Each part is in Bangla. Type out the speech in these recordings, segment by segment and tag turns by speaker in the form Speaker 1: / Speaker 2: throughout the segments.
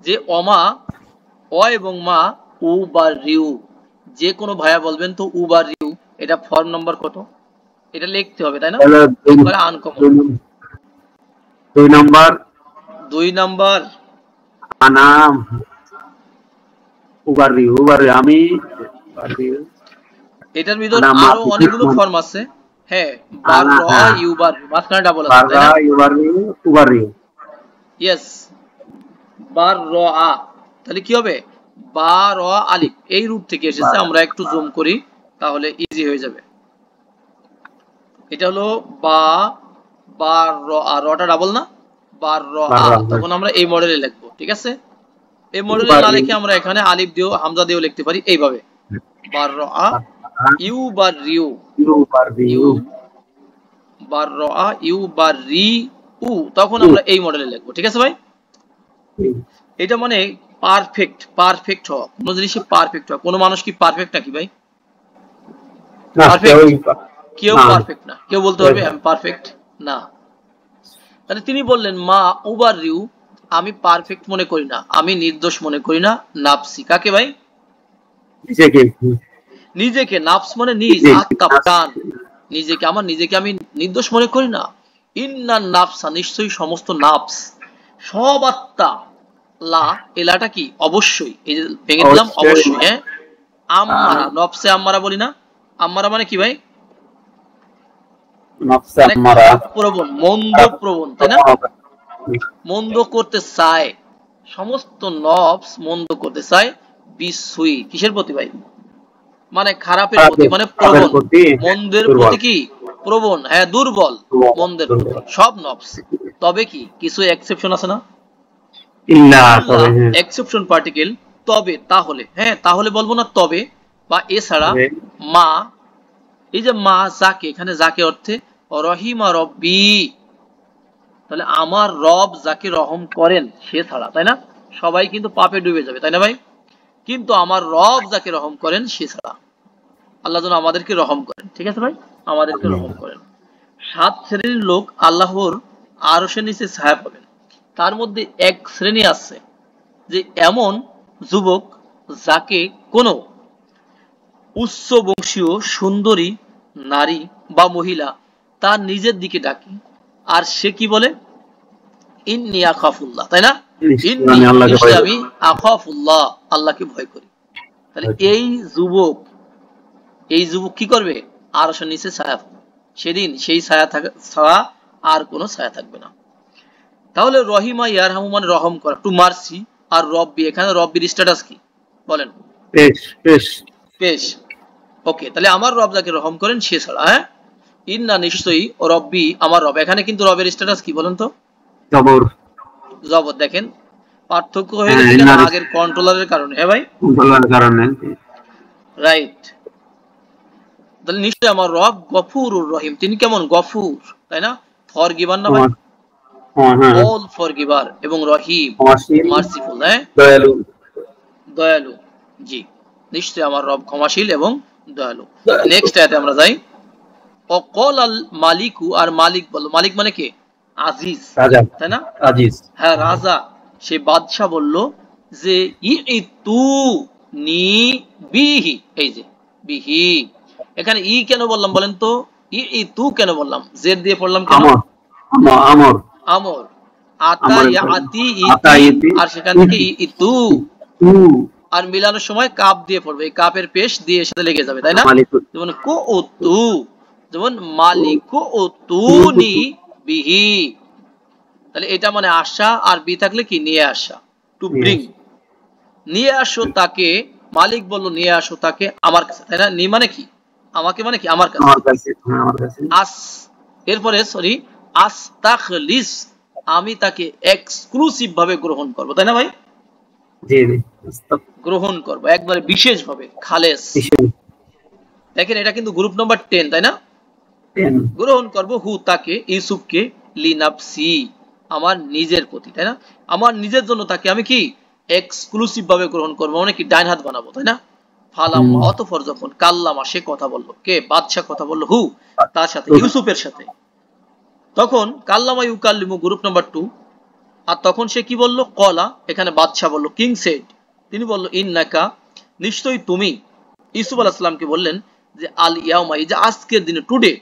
Speaker 1: যে অমা, অ এবং মা, উ বা রিউ, যে কোনো ভাইয়া বলবেন তো উ বা রিউ, এটা ফর্ম নম্বর কত? এটা লিখতে হবে, তাই না? একবারে আনকমন।
Speaker 2: 2 নাম্বার
Speaker 1: 2 নাম্বার
Speaker 2: আনাম উবারি আমি
Speaker 1: এটার ভিতর
Speaker 2: আনা
Speaker 1: আরো
Speaker 2: মাফি
Speaker 1: অনেকগুলো ফর্ম আছে। হ্যাঁ, বার
Speaker 2: আনা
Speaker 1: র
Speaker 2: হ্যাঁ
Speaker 1: ইউ বার মাঝখানে ডাবল আছে, তাই
Speaker 2: বাররা
Speaker 1: না?
Speaker 2: উবারি
Speaker 1: ইয়েস, বার র আ, তাহলে কি হবে? বা র আলিফ, এই রূপ থেকে এসেছে। আমরা একটু জুম করি, তাহলে ইজি হয়ে যাবে। এটা হলো বা, বার র আ, রটা ডাবল না, বার র আ,
Speaker 2: বাররা
Speaker 1: তখন আমরা এই মডেলে লিখবো, ঠিক আছে? এই মডেলে না
Speaker 2: উবারি
Speaker 1: লিখে আমরা এখানে আলিফ দিয়েও হামজা দিয়েও লিখতে পারি এইভাবে, বার র আ ইউ বা রিউ,
Speaker 2: উবারি
Speaker 1: ইউ বার র আ ইউ বা রি উ, তখন আমরা এই মডেলে লিখবো, ঠিক আছে ভাই? এটা মানে পারফেক্ট, পারফেক্ট হওয়া, কোনো জিনিসই পারফেক্ট হওয়া। কোনো মানুষ কি পারফেক্ট নাকি ভাই? পারফেক্ট? কেউ পারফেক্ট না। কেউ বলতে পারবে আমি পারফেক্ট না? তাহলে তিনি বললেন মা উবার রিউ, আমি পারফেক্ট মনে করি না, আমি নির্দোষ মনে করি না, নাফসি, কাকে ভাই? নিজেকে। নাফস মানে নিজ, আত্মা, প্রাণ, নিজেকে, আমার নিজেকে আমি নির্দোষ মনে করি না। ইন্না নাফসা, নিশ্চয়ই সমস্ত নাফস, সব আত্মা, লা, এলাটা কি? অবশ্যই, এই যে ভেঙে দিলাম, অবশ্যই। হ্যাঁ, আম্মারা, নফসে আম্মারা বলি না? আম্মারা মানে কি ভাই? মানে খারাপ প্রবণ, মন্দ প্রবণ, তাই না? মন্দ করতে চায়, সমস্ত নফস মন্দ করতে চায়। বিসুই, কিসের প্রতি ভাই? মানে খারাপের প্রতি, মানে প্রবণ, মন্দের প্রতি কি? প্রবণ, হ্যাঁ, দুর্বল মন্দের প্রতি সব নফস। তবে কি কিছু এক্সেপশন আছে না? ইল্লা, এক্সেপশন পার্টিকেল, তবে, তাহলে, হ্যাঁ, তাহলে বলবো না, তবে বা এছাড়া, মা, এই যে মা, যাকে, এখানে যাকে অর্থে রহিমা রব্বি, তাহলে আমার রব যাকে রহম করেন সে ছাড়া, তাই না? সবাই কিন্তু পাপে ডুবে যাবে, তাই না ভাই? কিন্তু আমার রব যাকে রহম করেন সে ছাড়া। আল্লাহ যেন আমাদেরকে রহম করেন, ঠিক আছে ভাই? আমাদেরকে রহম করেন। 7 শ্রেণীর লোক আল্লাহর আরশের নিচে ছায়া পাবেন। তার মধ্যে এক শ্রেণী আছে যে এমন যুবক যাকে কোনো উচ্চ বংশীয় সুন্দরী নারী বা মহিলা তার নিজের দিকে ডাকে, আর সে কি বলে? ইন্নি আখাফুল্লাহ, তাই না? ইন্নি, নিশ্চয় আমি আখাফুল্লাহ, আল্লাহকে ভয় করি। তাহলে এই যুবক, এই যুবক কি করবে? আরশের নিচে ছায়া পাবে। সেদিন সেই ছায়া ছাড়া আর কোনো ছায়া থাকবে না। তাহলে রহিমা ইয়ারহামু মানে রহম করা, টু মার্সি, আর রব্বি, এখানে রব্বির স্ট্যাটাস কি বলেন? পেশ। ওকে, তাহলে আমার রব যাকে রহম করেন সে ছাড়া। হ্যাঁ, ইন্না, নিশ্চয়ই, ও রব্বি, আমার রব, এখানে কিন্তু রবের স্ট্যাটাস কি বলেন তো? জবর। জবর। দেখেন পার্থক্য হয়ে গেছে কেন? আগের কন্ট্রোলারের কারণে। হ্যাঁ ভাই, কন্ট্রোলারের কারণে, রাইট। তাহলে নিশ্চয়ই আমার রব গফুরুর রহিম, তিনি কেমন? গফুর, তাই না? ফরগিভার না ভাই? অল ফরগিভার, এবং রহিম, মার্সিফুল, হ্যাঁ, দয়ালু। দয়ালু, জি, নিশ্চয়ই আমার রব ক্ষমাশীল এবং দয়ালু। নেক্সট আয়াতে আমরা যাই। অকল আল মালিকু, আর মালিক বলল, মালিক মানে কে? আজিজ, তাই না? আজিজ, হ্যাঁ, রাজা। সে বাদশা বলল যে ইতু নি বিহি, এই যে বিহি, এখানে ই কেন বললাম বলেন তো? ইতু কেন বললাম? জেড দিয়ে পড়লাম কেন? আমর, আমর, আতা ইয়া আতি ইতি, আর সেখান থেকে ইতু, আর মিলানোর সময় কাপ দিয়ে পড়বে, এই কাপের পেশ দিয়ে সাথে লেগে যাবে, তাই না? যেমন কো উতু, যেমন মালিকু উতুনি বিহি, তাহলে এটা মানে আসা, আর বি থাকলে কি? নিয়ে আসা, টু ব্রিং, নিয়ে আসো তাকে। মালিক বলল নিয়ে আসো তাকে আমার কাছে, তাই না? নি মানে কি? আমাকে, মানে কি? আমার কাছে। আস, এরপরে সরি, আস্তাখলিস, আমি তাকে এক্সক্লুসিভ ভাবে গ্রহণ করব, তাই না ভাই? গ্রহণ করব একবারে বিশেষ ভাবে, খালেস। দেখেন এটা কিন্তু গ্রুপ নাম্বার 10, তাই না? গ্রহণ করব হু, তাকে, ইউসুফকে, লিনাফসি, আমার নিজের প্রতি, তাই না? আমার নিজের জন্য তাকে আমি কি? এক্সক্লুসিভ ভাবে গ্রহণ করবো, মানে কি? ডাইন হাত বানাবো, তাই না? ফালাম্মা, অতঃপর যখন, কাল্লামা, সে কথা বললো, কে? বাদশা কথা বললো, হু, তার সাথে, ইউসুফের সাথে। তখন কাল্লামা ইউকাল্লিমু, গ্রুপ নাম্বার 2, আর তখন সে কি বলল? কলা, এখানে বাদশাহ বলল, কিং সেড, তিনি বলল ইন্নাকা, নিশ্চয়ই তুমি, ইউসুফ আলাইহিস সালামকে বললেন যে আল ইয়াউমা, এই যে আজকের দিনে, টুডে,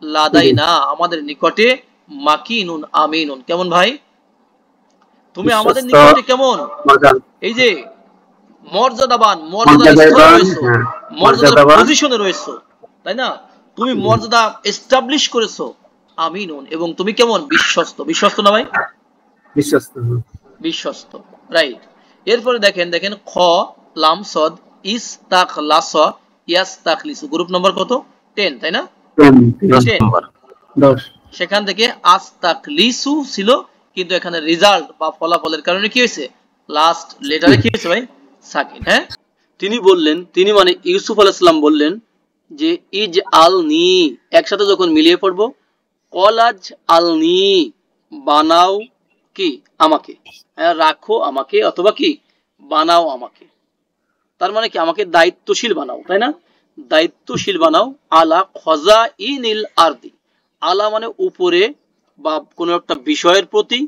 Speaker 1: লাদাইনা, আমাদের নিকটে, মাকিনুন আমিনুন, কেমন ভাই? তুমি আমাদের নিকটে কেমন? এই যে মর্যাদাবান, মর্যাদার স্তরে রয়েছো, মর্যাদার পজিশনে রয়েছো, তাই না? তুমি মর্যাদা এস্টাবলিশ করেছো, আমিনুন, এবং তুমি কেমন? বিশ্বস্ত। বিশ্বস্ত না ভাই?
Speaker 2: বিশ্বস্ত,
Speaker 1: বিশ্বস্ত, রাইট। এরপরে দেখেন, দেখেন খ লাম সদ ইস্তাখলাস ইয়াস্তাখলিসু, গ্রুপ নম্বর কত? 10, তাই না?
Speaker 2: 10।
Speaker 1: সেখান থেকে আস্তাখলিসু ছিল, কিন্তু এখানে রেজাল্ট বা ফলাফলের কারণে কি হয়েছে? লাস্ট লেটারে কি হয়েছে ভাই? সাকিন। হ্যাঁ, তিনি বললেন, তিনি মানে ইউসুফ আলাইহিস সালাম বললেন যে ইজ আলনি, একসাথে যখন মিলিয়ে পড়বো, কলাজ আলনি, বানাও কি? আমাকে, রাখো আমাকে, অথবা কি? বানাও আমাকে। তার মানে কি? আমাকে দায়িত্বশীল বানাও, তাই না? দায়িত্বশীল বানাও, আলা খজা ইনিল আরদি, আলা মানে উপরে বা কোনো একটা বিষয়ের প্রতি,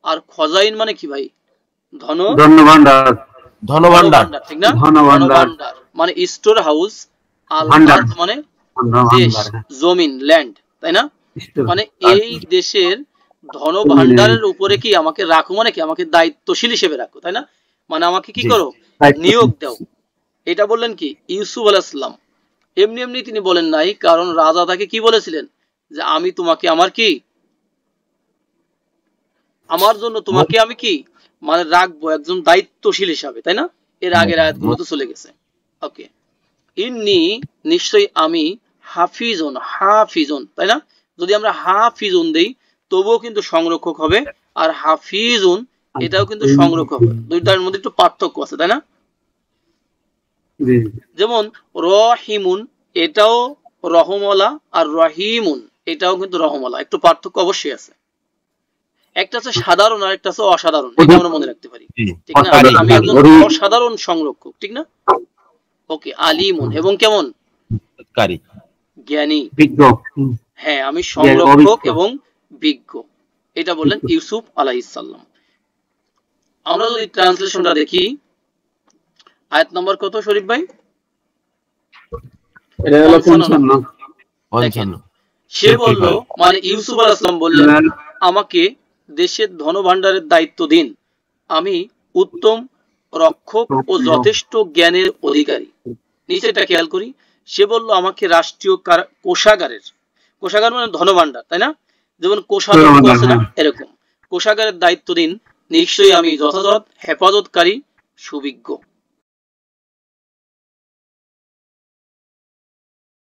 Speaker 1: আর খজাইন মানে কি ভাই?
Speaker 2: ধনভাণ্ডার,
Speaker 1: ধনভাণ্ডার, ঠিক না? ধনভাণ্ডার মানে স্টোর হাউস, আল আরদ মানে দেশ, জমিন, ল্যান্ড, তাই না? মানে এই দেশের ধনভাণ্ডারের উপরে কি আমাকে রাখো, মানে কি? আমাকে দায়িত্বশীল হিসেবে রাখো, তাই না? মানে আমাকে কি করো? নিয়োগ দাও। এটা বললেন কি ইউসুফ আলাইহিস সালাম। এমনি এমনি তিনি বলেন নাই, কারণ রাজা তাকে কি বলেছিলেন? যে আমি তোমাকে আমার কি, আমার জন্য তোমাকে আমি কি মানে রাখবো একজন দায়িত্বশীল হিসাবে, তাই না? এর আগের আয়াতগুলো তো চলে গেছে। ওকে, ইন্নি, নিশ্চয়ই আমি, হাফিজুন, হাফিজুন, তাই না? যদি আমরা হাফিজুন দেই তবুও কিন্তু সংরক্ষক হবে, আর হাফিজুন এটাও কিন্তু সংরক্ষক হবে। দুইটার মধ্যে একটু পার্থক্য আছে, তাই না? যেমন রহিমুন, এটাও রহমওয়ালা, আর রহিমুন এটাও কিন্তু রহমওয়ালা, একটু পার্থক্য অবশ্যই আছে। একটা আছে সাধারণ, আর একটা আছে অসাধারণ, এটা আমরা মনে রাখতে পারি, ঠিক না? আমি একজন অসাধারণ সংরক্ষক, ঠিক না? ওকে, আলিমুন, এবং কেমন? জ্ঞানী, বিজ্ঞ। হ্যাঁ, আমি সংরক্ষক এবং বিজ্ঞ, এটা বললেন ইউসুফ আলাইহিস সালাম। আমরা যদি ট্রান্সলেশনটা দেখি, আয়াত নম্বর কত শরীফ ভাই?
Speaker 2: এটা হলো 55।
Speaker 1: সে বলল, মানে ইউসুফ আলাইহিস সালাম বললেন, আমাকে দেশের ধনভাণ্ডারের দায়িত্ব দিন, আমি উত্তম রক্ষক ও যথেষ্ট জ্ঞানের অধিকারী। নিচেটা খেয়াল করি, সে বলল আমাকে রাষ্ট্রীয় কোষাগারের, কোষাগার মানে ধনভাণ্ডার, তাই না? যেমন কোষাধ্যক্ষ আছে না, এরকম কোষাগারের দায়িত্ব দিন, নিশ্চয়ই আমি যথাযথ হেফাজতকারী, সুবিজ্ঞ।